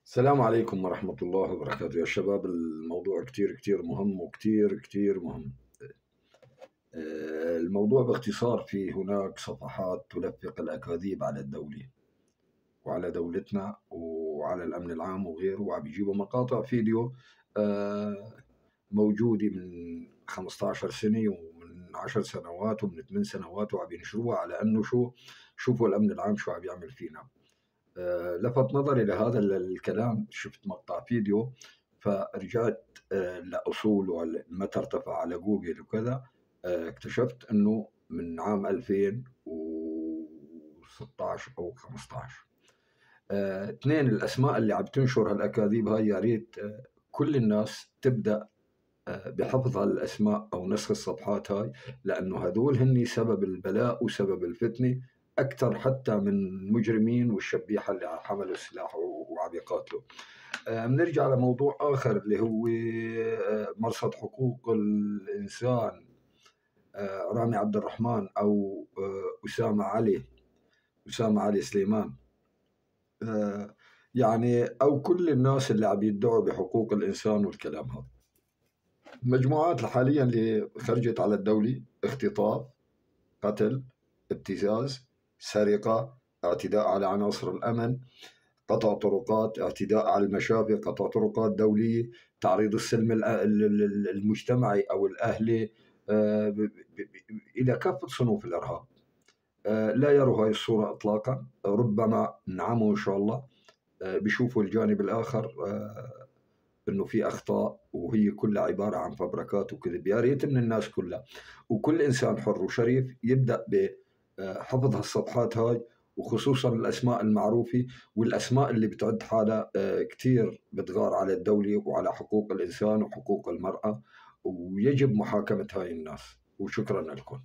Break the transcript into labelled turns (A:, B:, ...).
A: السلام عليكم ورحمة الله وبركاته يا شباب. الموضوع كتير كتير مهم وكتير كتير مهم. الموضوع باختصار، في هناك صفحات تلفق الأكاذيب على الدولة وعلى دولتنا وعلى الأمن العام وغيره، وعم بيجيبوا مقاطع فيديو موجودة من 15 سنة ومن 10 سنوات ومن 8 سنوات، وعم ينشروها على أنه شوفوا الأمن العام شو عم يعمل فينا. لفت نظري لهذا الكلام، شفت مقطع فيديو فرجعت لأصول ومتى ارتفع على جوجل وكذا. اكتشفت أنه من عام 2016 أو 15. اثنين الأسماء اللي عم تنشر هالأكاذيب هاي، يا ريت كل الناس تبدأ بحفظ هالأسماء أو نسخ الصفحات هاي، لأنه هذول هن سبب البلاء وسبب الفتنة أكثر حتى من المجرمين والشبيحة اللي حملوا السلاح وعم يقاتلوا. بنرجع لموضوع آخر اللي هو مرصد حقوق الإنسان، رامي عبد الرحمن أو أسامة علي سليمان، يعني أو كل الناس اللي عم يدعوا بحقوق الإنسان والكلام هذا. المجموعات حاليا اللي خرجت على الدولة: اختطاف، قتل، ابتزاز، سرقة، اعتداء على عناصر الأمن، قطع طرقات، اعتداء على المشافي، قطع طرقات دولية، تعريض السلم المجتمعي أو الأهلي إلى كافة صنوف الإرهاب. لا يروا هاي الصورة إطلاقا، ربما نعموا إن شاء الله بيشوفوا الجانب الآخر، انه في اخطاء وهي كلها عباره عن فبركات وكذب. يا ريت من الناس كلها وكل انسان حر وشريف يبدا بحفظ هالصفحات هاي، وخصوصا الاسماء المعروفه والاسماء اللي بتعد حالها كثير بتغار على الدوله وعلى حقوق الانسان وحقوق المراه، ويجب محاكمه هاي الناس. وشكرا لكم.